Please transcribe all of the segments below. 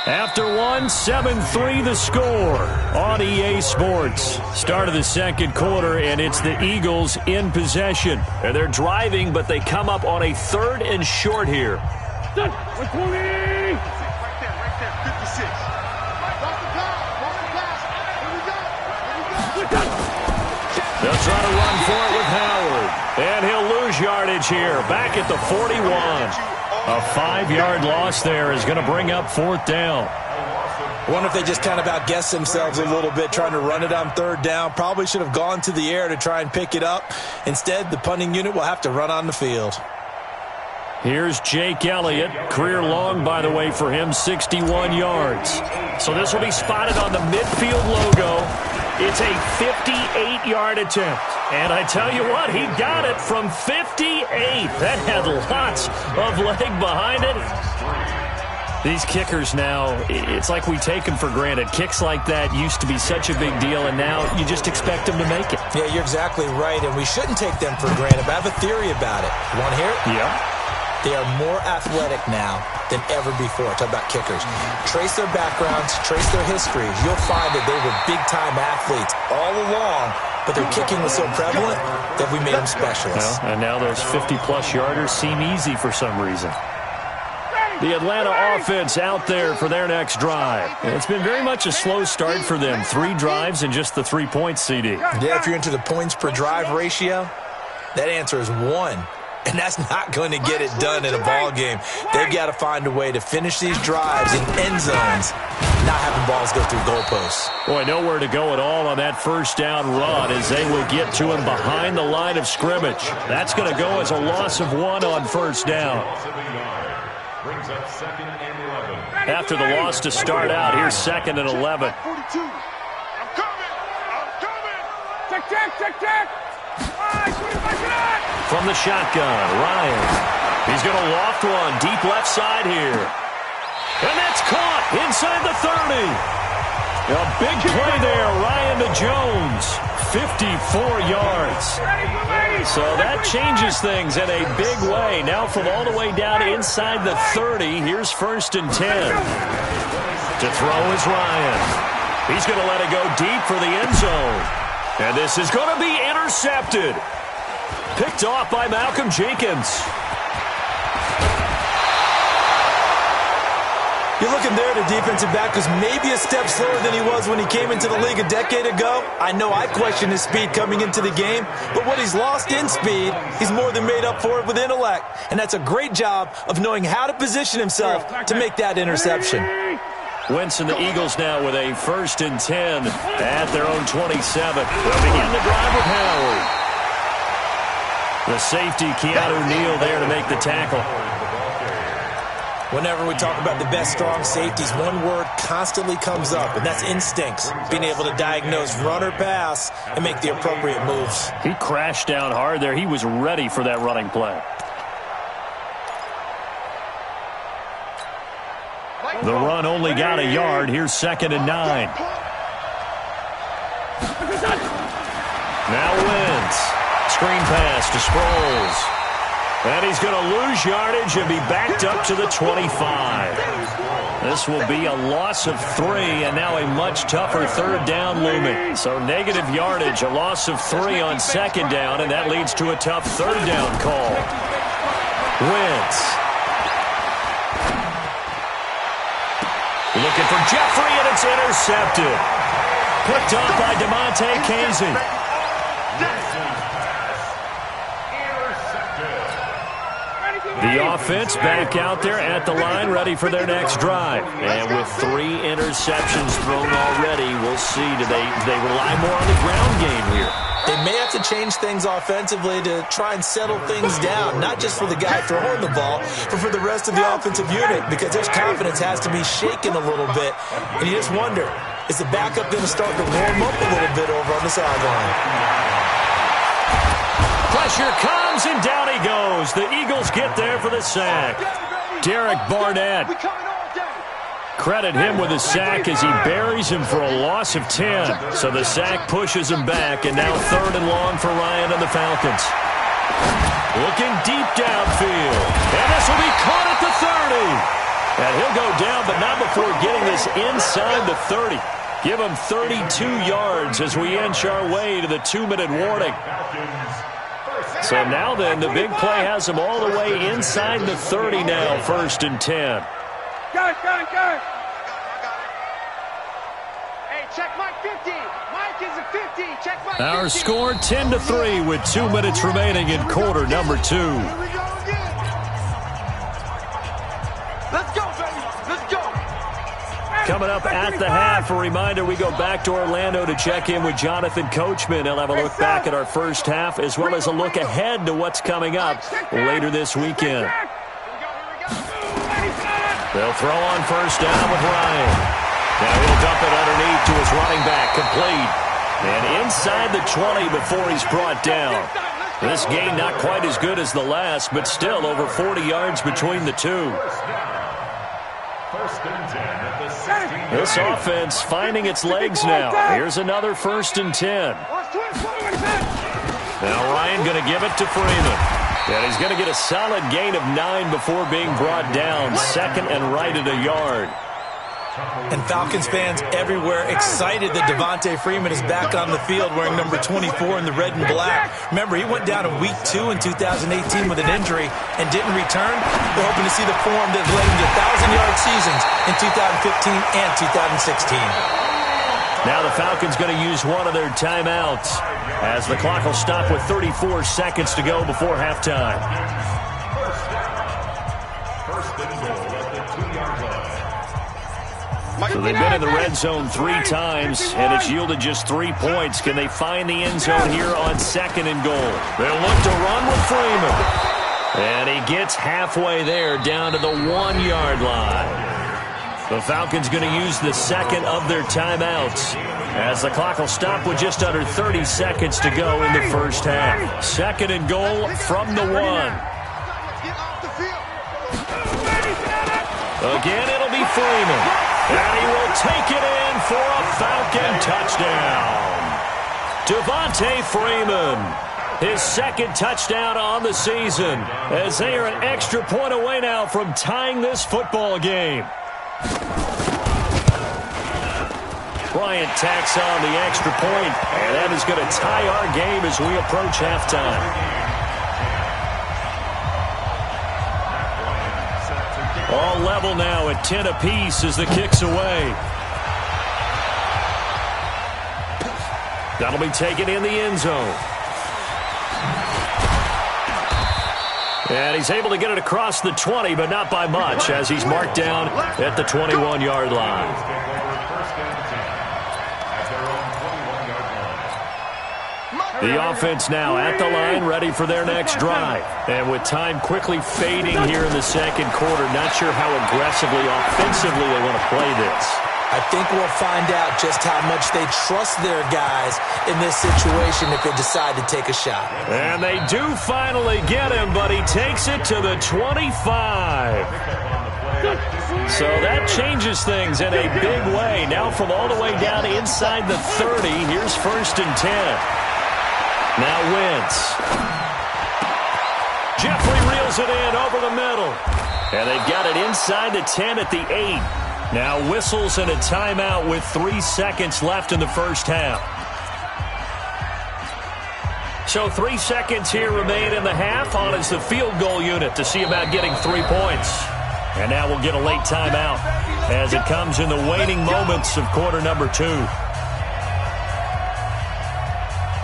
After one, 7-3 the score on EA Sports. Start of the second quarter, and it's the Eagles in possession. And they're driving, but they come up on a 3rd and short here. They'll try to run for it with Howard. And he'll lose yardage here, back at the 41. A 5-yard loss there is going to bring up 4th down. I wonder if they just kind of outguessed themselves a little bit trying to run it on 3rd down. Probably should have gone to the air to try and pick it up. Instead, the punting unit will have to run on the field. Here's Jake Elliott. Career long, by the way, for him, 61 yards. So this will be spotted on the midfield logo. It's a 58-yard attempt. And I tell you what, he got it from 58. That had lots of leg behind it. These kickers now, it's like we take them for granted. Kicks like that used to be such a big deal, and now you just expect them to make it. Yeah, you're exactly right, and we shouldn't take them for granted. But I have a theory about it. You want to hear it? Yeah. They are more athletic now than ever before. Talk about kickers. Trace their backgrounds, trace their histories. You'll find that they were big-time athletes all along, but their kicking was so prevalent that we made them specialists. Well, and now those 50-plus yarders seem easy for some reason. The Atlanta offense out there for their next drive. It's been very much a slow start for them. 3 drives and just the 3 points, CD. Yeah, if you're into the points per drive ratio, that answer is 1. And that's not going to get it done in a ball game. They've got to find a way to finish these drives in end zones, not having balls go through goalposts. Boy, nowhere to go at all on that 1st down run as they will get to him behind the line of scrimmage. That's going to go as a loss of 1 on 1st down. After the loss to start out, here's 2nd and 11. Check. From the shotgun, Ryan. He's going to loft one deep left side here. And that's caught inside the 30. A big play there, Ryan to Jones. 54 yards. So that changes things in a big way. Now from all the way down inside the 30, here's 1st and 10. To throw is Ryan. He's going to let it go deep for the end zone. And this is going to be intercepted. Picked off by Malcolm Jenkins. You're looking there, the defensive back was maybe a step slower than he was when he came into the league a decade ago. I know I questioned his speed coming into the game, but what he's lost in speed, he's more than made up for it with intellect. And that's a great job of knowing how to position himself to make that interception. Wentz and the Eagles now with a 1st and 10 at their own 27. They'll begin the drive with Howard. The safety, Keanu Neal, there to make the tackle. Whenever we talk about the best strong safeties, one word constantly comes up, and that's instincts. Being able to diagnose run or pass and make the appropriate moves. He crashed down hard there. He was ready for that running play. The run only got a yard. Here's 2nd and 9. Now Wentz. Screen pass to Sproles. And he's going to lose yardage and be backed up to the 25. This will be a loss of 3, and now a much tougher 3rd down looming. So negative yardage, a loss of 3 on 2nd down, and that leads to a tough 3rd down call. Wentz. Looking for Jeffrey, and it's intercepted. Picked up by DeMonte Casey. The offense back out there at the line, ready for their next drive. And with 3 interceptions thrown already, we'll see. Do they rely more on the ground game here? They may have to change things offensively to try and settle things down, not just for the guy throwing the ball, but for the rest of the offensive unit, because their confidence has to be shaken a little bit. And you just wonder, is the backup going to start to warm up a little bit over on the sideline? Pressure comes, and down he goes. The Eagles get there for the sack. Derek Barnett. Credit him with a sack as he buries him for a loss of 10. So the sack pushes him back, and now 3rd and long for Ryan and the Falcons. Looking deep downfield. And this will be caught at the 30. And he'll go down, but not before getting this inside the 30. Give him 32 yards as we inch our way to the 2-minute warning. So now then, the big play has him all the way inside the 30 now, 1st and 10. Go. Hey, check Mike 50. Mike is a 50. Check Mike 50. Our score 10-3 with 2 minutes remaining in quarter number 2. Here we go again. Let's go, baby. Let's go. Coming up at the half, a reminder, we go back to Orlando to check in with Jonathan Coachman. He'll have a look back at our first half as well as a look ahead to what's coming up later this weekend. They'll throw on 1st down with Ryan. Now he'll dump it underneath to his running back, complete. And inside the 20 before he's brought down. This game not quite as good as the last, but still over 40 yards between the two. This offense finding its legs now. Here's another 1st and 10. Now Ryan going to give it to Freeman. And he's going to get a solid gain of 9 before being brought down. 2nd and right at a yard. And Falcons fans everywhere excited that Devontae Freeman is back on the field wearing number 24 in the red and black. Remember, he went down in week 2 in 2018 with an injury and didn't return. We're hoping to see the form that led him to 1,000-yard seasons in 2015 and 2016. Now the Falcons going to use one of their timeouts as the clock will stop with 34 seconds to go before halftime. So they've been in the red zone 3 times, and it's yielded just 3 points. Can they find the end zone here on 2nd and goal? They'll look to run with Freeman. And he gets halfway there, down to the 1-yard line. The Falcons going to use the 2nd of their timeouts as the clock will stop with just under 30 seconds to go in the first half. 2nd and goal from the 1. Again, it'll be Freeman. And he will take it in for a Falcon touchdown. Devontae Freeman, his 2nd touchdown on the season, as they are an extra point away now from tying this football game. Bryant tacks on the extra point, and that is going to tie our game as we approach halftime. All level now at 10 apiece as the kick's away. That'll be taken in the end zone. And he's able to get it across the 20, but not by much, as he's marked down at the 21-yard line. The offense now at the line, ready for their next drive. And with time quickly fading here in the 2nd quarter, not sure how aggressively, offensively they want to play this. I think we'll find out just how much they trust their guys in this situation if they decide to take a shot. And they do finally get him, but he takes it to the 25. So that changes things in a big way. Now from all the way down inside the 30, here's 1st and 10. Now Wentz. Jeffrey reels it in over the middle. And they've got it inside the 10 at the 8. Now whistles and a timeout with 3 seconds left in the first half. So 3 seconds here remain in the half. On is the field goal unit to see about getting 3 points. And now we'll get a late timeout as it comes in the waning moments of quarter number 2.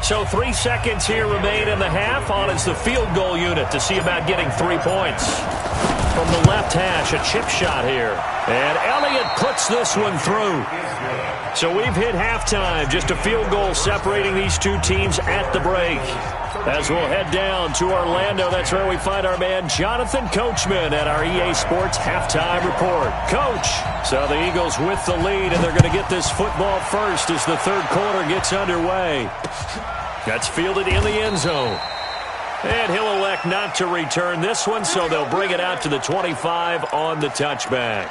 So 3 seconds here remain in the half. On is the field goal unit to see about getting 3 points. From the left hash, a chip shot here. And Elliott puts this one through. So we've hit halftime. Just a field goal separating these two teams at the break. As we'll head down to Orlando, that's where we find our man Jonathan Coachman at our EA Sports Halftime Report. Coach, so the Eagles with the lead, and they're going to get this football first as the 3rd quarter gets underway. That's fielded in the end zone. And he'll elect not to return this one, so they'll bring it out to the 25 on the touchback.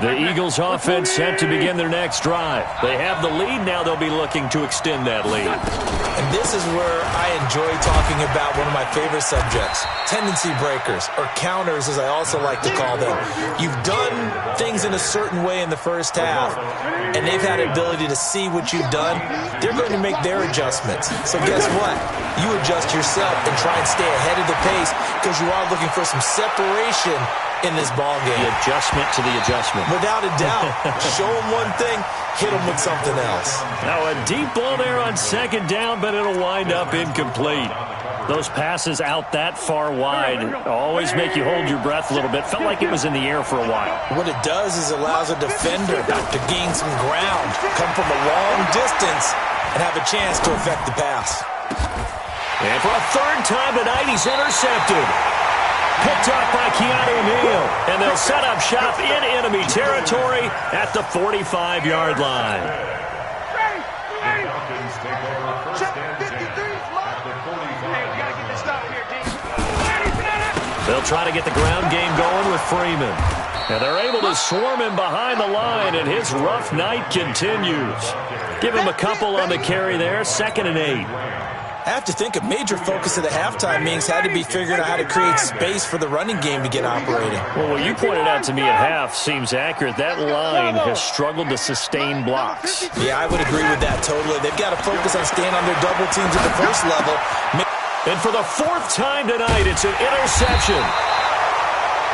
The Eagles offense set to begin their next drive. They have the lead. Now they'll be looking to extend that lead. And this is where I enjoy talking about one of my favorite subjects, tendency breakers, or counters as I also like to call them. You've done things in a certain way in the first half, and they've had the ability to see what you've done. They're going to make their adjustments. So guess what? You adjust yourself and try and stay ahead of the pace because you are looking for some separation in this ball game. The adjustment to the adjustment. Without a doubt. Show them one thing, hit them with something else. Now a deep ball there on second down, but it'll wind up incomplete. Those passes out that far wide always make you hold your breath a little bit. Felt like it was in the air for a while. What it does is allows a defender to gain some ground, come from a long distance, and have a chance to affect the pass. And for a third time tonight, he's intercepted. Picked off by Keanu Neal. And they'll set up shop in enemy territory at the 45-yard line. They'll try to get the ground game going with Freeman. And they're able to swarm him behind the line, and his rough night continues. Give him a couple on the carry there, 2nd and 8. I have to think a major focus of the halftime meetings had to be figuring out how to create space for the running game to get operating. Well, what you pointed out to me at half seems accurate. That line has struggled to sustain blocks. Yeah, I would agree with that totally. They've got to focus on staying on their double teams at the first level. And for the 4th time tonight, it's an interception.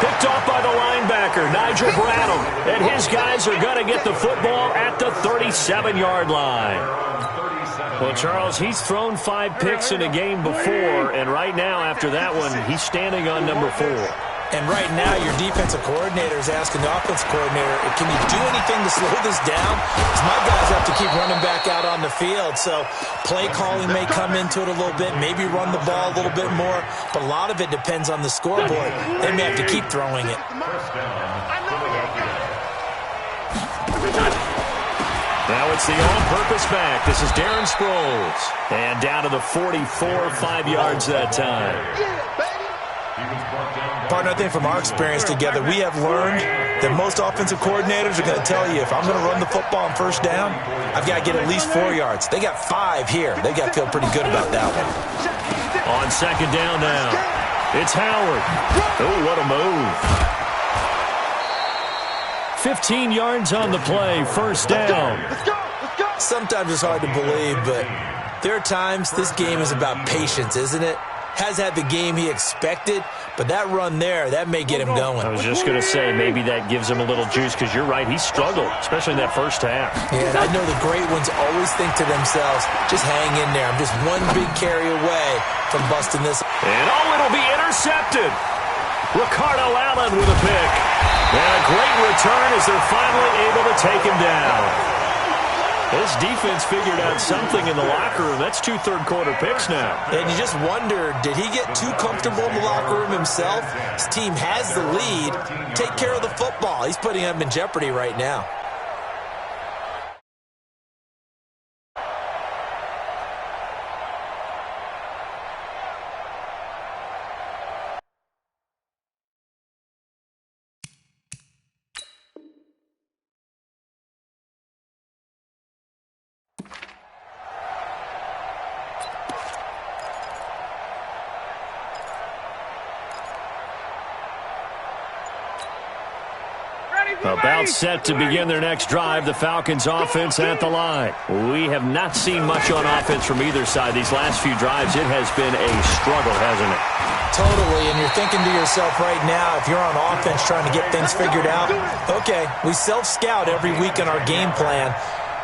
Picked off by the linebacker, Nigel Bradham. And his guys are going to get the football at the 37-yard line. Well, Charles, he's thrown 5 picks in a game before, and right now, after that one, he's standing on number 4. And right now, your defensive coordinator is asking the offensive coordinator, can you do anything to slow this down? Because my guys have to keep running back out on the field. So play calling may come into it a little bit, maybe run the ball a little bit more, but a lot of it depends on the scoreboard. They may have to keep throwing it. Now it's the all-purpose back. This is Darren Sproles. And down to the 44, 5 yards that time. Partner, I think from our experience together, we have learned that most offensive coordinators are going to tell you, if I'm going to run the football on first down, I've got to get at least 4 yards. They got 5 here. They got to feel pretty good about that one. On second down now, it's Howard. Oh, what a move. 15 yards on the play, first down. Sometimes it's hard to believe, but there are times this game is about patience, isn't it? Has had the game he expected, but that run there, that may get him going. I was just going to say, maybe that gives him a little juice, because you're right, he struggled, especially in that first half. Yeah, and I know the great ones always think to themselves, just hang in there. I'm just one big carry away from busting this. And it'll be intercepted. Ricardo Allen with a pick. And a great return as they're finally able to take him down. This defense figured out something in the locker room. That's 2 third-quarter picks now. And you just wonder, did he get too comfortable in the locker room himself? His team has the lead. Take care of the football. He's putting them in jeopardy right now. About set to begin their next drive, the Falcons offense at the line. We have not seen much on offense from either side. These last few drives, it has been a struggle, hasn't it? Totally, and you're thinking to yourself right now, if you're on offense trying to get things figured out, okay, we self-scout every week in our game plan.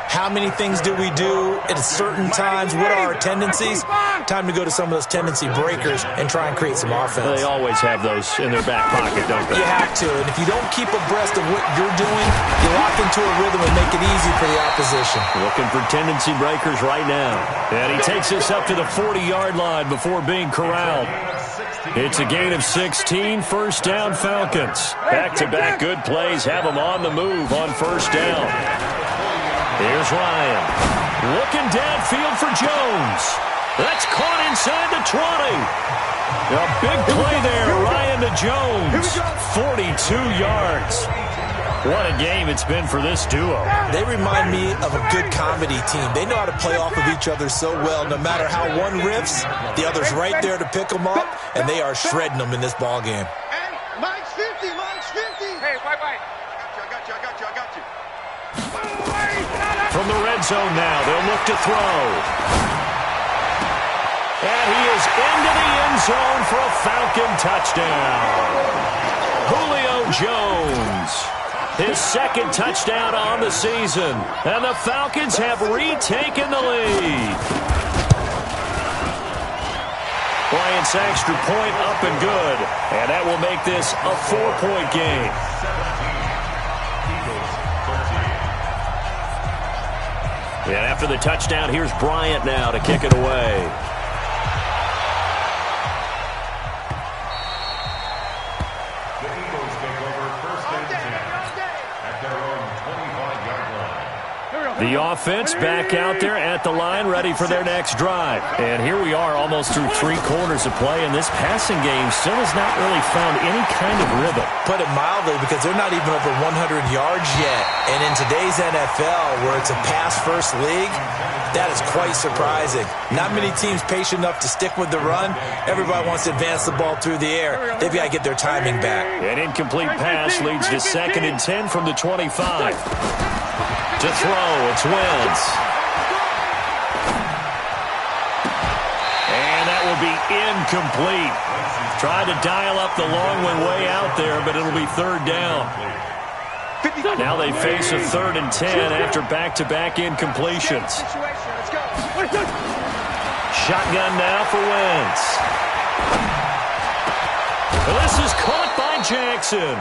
How many things do we do at certain times? What are our tendencies? Time to go to some of those tendency breakers and try and create some offense. They always have those in their back pocket, don't they? You have to, and if you don't keep abreast of what you're doing, you lock into a rhythm and make it easy for the opposition. Looking for tendency breakers right now. And he takes us up to the 40-yard line before being corralled. It's a gain of 16, first down Falcons. Back-to-back good plays have them on the move on first down. Here's Ryan. Looking downfield for Jones. That's caught inside the 20. A big play there, Ryan to Jones. 42 yards. What a game it's been for this duo. They remind me of a good comedy team. They know how to play off of each other so well. No matter how one riffs, the other's right there to pick them up, and they are shredding them in this ball game. Hey, Mike's 50, Mike's 50. Hey, wait. I got you. From the red zone now, they'll look to throw. And he is into the end zone for a Falcon touchdown. Julio Jones, his second touchdown on the season. And the Falcons have retaken the lead. Bryant's extra point up and good. And that will make this a 4-point game. And after the touchdown, here's Bryant now to kick it away. The offense back out there at the line, ready for their next drive. And here we are almost through 3 quarters of play, and this passing game still has not really found any kind of rhythm. Put it mildly, because they're not even over 100 yards yet. And in today's NFL, where it's a pass-first league, that is quite surprising. Not many teams patient enough to stick with the run. Everybody wants to advance the ball through the air. They've got to get their timing back. An incomplete pass leads to 2nd and 10 from the 25. To throw, it's Wentz. And that will be incomplete. Tried to dial up the long one way out there, but it'll be 3rd down. Now they face a 3rd and 10 after back-to-back incompletions. Shotgun now for Wentz. This is caught by Jackson.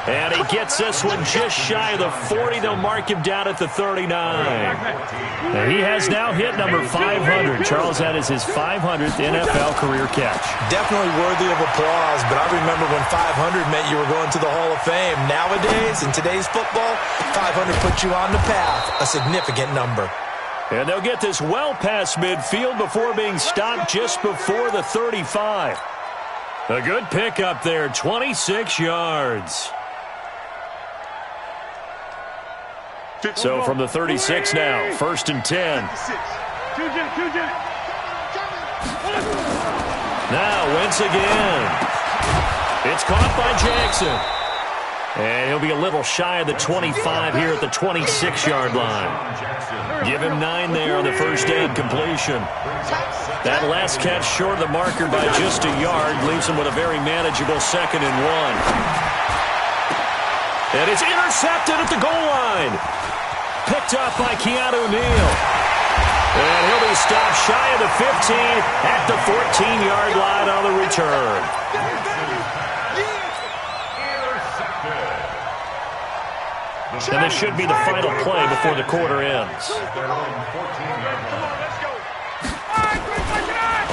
And he gets this one just shy of the 40. They'll mark him down at the 39. And he has now hit number 500. Charles, that is his 500th NFL career catch. Definitely worthy of applause, but I remember when 500 meant you were going to the Hall of Fame. Nowadays, in today's football, 500 puts you on the path, a significant number. And they'll get this well past midfield before being stopped just before the 35. A good pick up there, 26 yards. So from the 36 now, 1st and 10. Now Wentz again. It's caught by Jackson. And he'll be a little shy of the 25 here at the 26-yard line. Give him 9 there on the first down completion. That last catch short of the marker by just a yard leaves him with a very manageable 2nd and 1. And it's intercepted at the goal line. Picked up by Keanu Neal. And he'll be stopped shy of the 15 at the 14-yard line on the return. And this should be the final play before the quarter ends.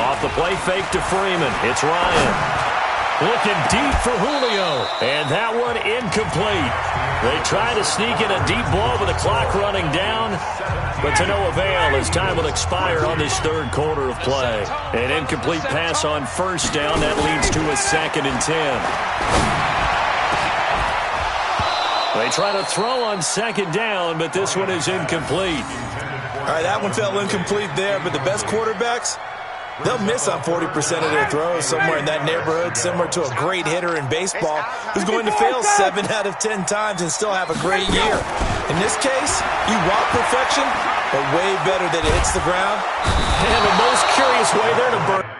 Off the play fake to Freeman. It's Ryan. Looking deep for Julio. And that one incomplete. They try to sneak in a deep ball with the clock running down, but to no avail as time will expire on this 3rd quarter of play. An incomplete pass on 1st down. That leads to a 2nd and 10. They try to throw on 2nd down, but this one is incomplete. All right, that one fell incomplete there, but the best quarterbacks, they'll miss on 40% of their throws, somewhere in that neighborhood, similar to a great hitter in baseball who's going to fail 7 out of 10 times and still have a great year. In this case, you want perfection, but way better that it hits the ground. And the most curious way there to burn.